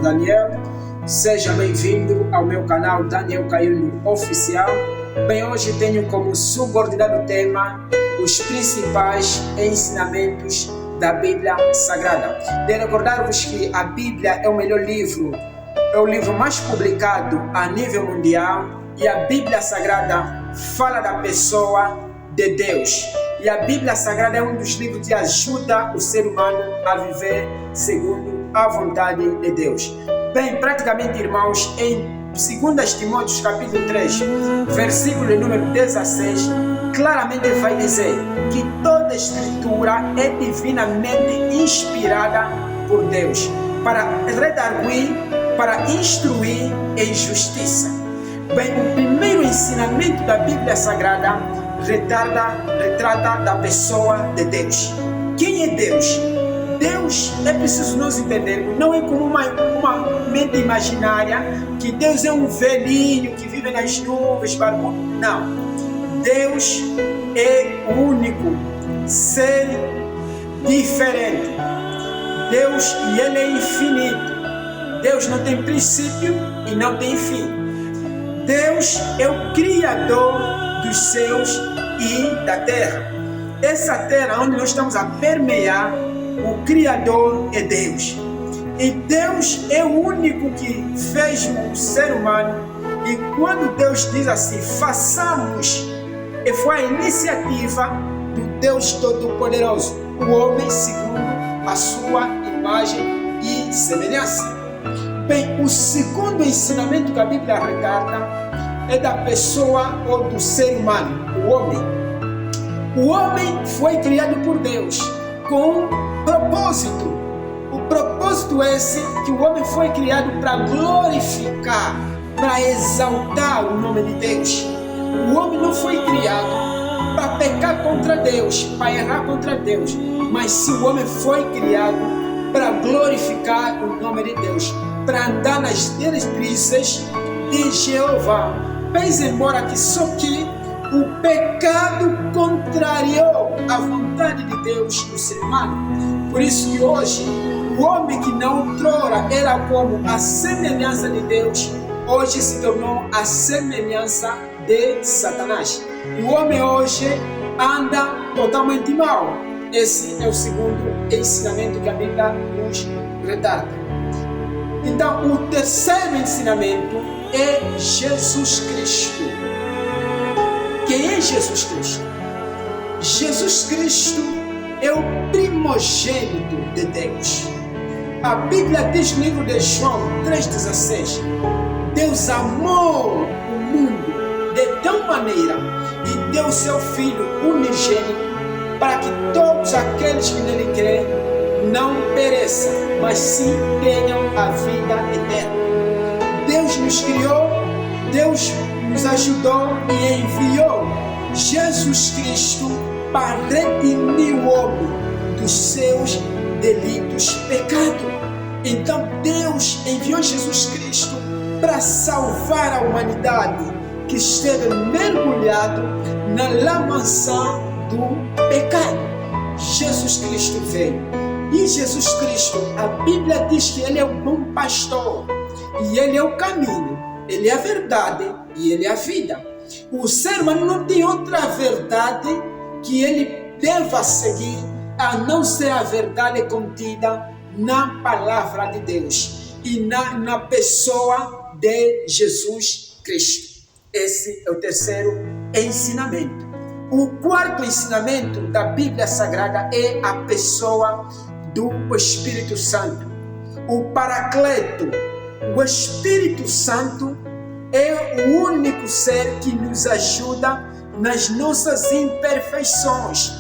Daniel. Seja bem-vindo ao meu canal Daniel Caiuno Oficial. Bem, hoje tenho como subordinado tema os principais ensinamentos da Bíblia Sagrada. De recordar-vos que a Bíblia é o melhor livro, é o livro mais publicado a nível mundial, e a Bíblia Sagrada fala da pessoa de Deus. E a Bíblia Sagrada é um dos livros que ajuda o ser humano a viver segundo a vontade de Deus. Bem, praticamente, irmãos, em 2 Timóteo capítulo 3, versículo número 16, claramente vai dizer que toda escritura é divinamente inspirada por Deus para redarguir, para instruir em justiça. Bem, o primeiro ensinamento da Bíblia Sagrada retrata da pessoa de Deus. Quem é Deus? Deus, é preciso nós entendermos, não é como uma mente imaginária, que Deus é um velhinho que vive nas nuvens, barbudo. Não. Deus é o único ser diferente. Deus, e Ele é infinito. Deus não tem princípio e não tem fim. Deus é o Criador dos céus e da terra. Essa terra onde nós estamos a permear, o Criador é Deus. E Deus é o único que fez o ser humano. E quando Deus diz assim, façamos, e foi a iniciativa do Deus Todo-Poderoso, o homem segundo a sua imagem e semelhança. Bem, o segundo ensinamento que a Bíblia retrata é da pessoa ou do ser humano, o homem. O homem foi criado por Deus com um propósito. O propósito é esse, que o homem foi criado para glorificar, para exaltar o nome de Deus. O homem não foi criado para pecar contra Deus, para errar contra Deus, mas sim o homem foi criado para glorificar o nome de Deus, para andar nas diretrizes de Jeová. Pois embora que só que o pecado contrariou a vontade de Deus no ser humano. Por isso que hoje, o homem que não outrora era como a semelhança de Deus, hoje se tornou a semelhança de Satanás. O homem hoje anda totalmente mal. Esse é o segundo ensinamento que a Bíblia nos retrata. Então, o terceiro ensinamento é Jesus Cristo. Quem é Jesus Cristo? Jesus Cristo é o primogênito de Deus. A Bíblia diz no livro de João 3,16: Deus amou o mundo de tal maneira e deu seu Filho unigênito para que todos aqueles que nele creem não pereçam, mas sim tenham a vida eterna. Deus nos criou, Deus nos ajudou e enviou Jesus Cristo para redimir o homem dos seus delitos, pecado. Então Deus enviou Jesus Cristo para salvar a humanidade que esteve mergulhado na lamaçã do pecado. Jesus Cristo veio. E Jesus Cristo, a Bíblia diz que Ele é o bom pastor. E Ele é o caminho, Ele é a verdade e Ele é a vida. O ser humano não tem outra verdade que ele deva seguir, a não ser a verdade contida na palavra de Deus e na pessoa de Jesus Cristo. Esse é o terceiro ensinamento. O quarto ensinamento da Bíblia Sagrada é a pessoa do Espírito Santo, o Paracleto. O Espírito Santo é o único ser que nos ajuda nas nossas imperfeições.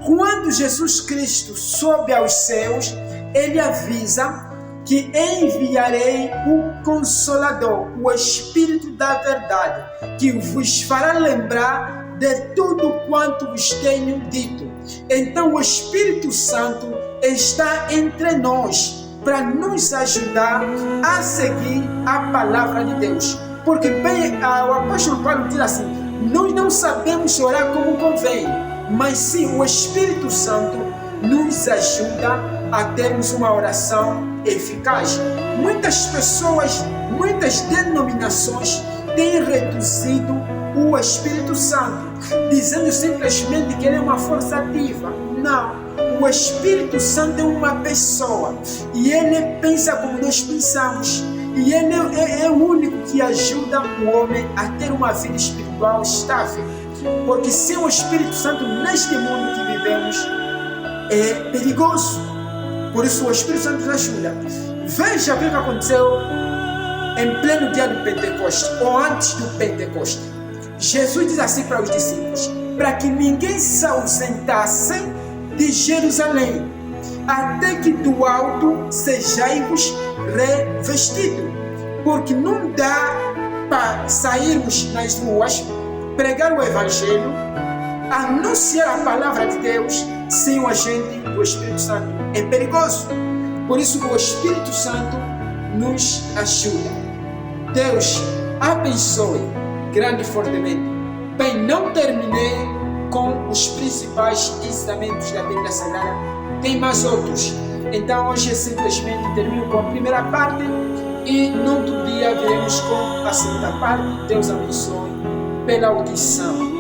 Quando Jesus Cristo sobe aos céus, Ele avisa que enviarei o Consolador, o Espírito da Verdade, que vos fará lembrar de tudo quanto vos tenho dito. Então o Espírito Santo está entre nós para nos ajudar a seguir a palavra de Deus. Porque bem, o apóstolo Paulo diz assim: nós não sabemos orar como convém, mas sim o Espírito Santo nos ajuda a termos uma oração eficaz. Muitas pessoas, muitas denominações têm reduzido o Espírito Santo, dizendo simplesmente que ele é uma força ativa. Não, o Espírito Santo é uma pessoa e ele pensa como nós pensamos. E ele é o único que ajuda o homem a ter uma vida espiritual estável. Porque sem o Espírito Santo neste mundo que vivemos é perigoso. Por isso o Espírito Santo nos ajuda. Veja o que aconteceu em pleno dia do Pentecoste, ou antes do Pentecoste. Jesus diz assim para os discípulos: para que ninguém se ausentasse de Jerusalém, até que do alto sejais revestidos. Porque não dá para sairmos nas ruas, pregar o Evangelho, anunciar a palavra de Deus sem o agente do Espírito Santo. É perigoso. Por isso o Espírito Santo nos ajuda. Deus abençoe grande e fortemente. Bem, não terminei com os principais ensinamentos da Bíblia Sagrada. Tem mais outros. Então hoje simplesmente termino com a primeira parte e no outro dia veremos com a segunda parte. Deus abençoe pela audição.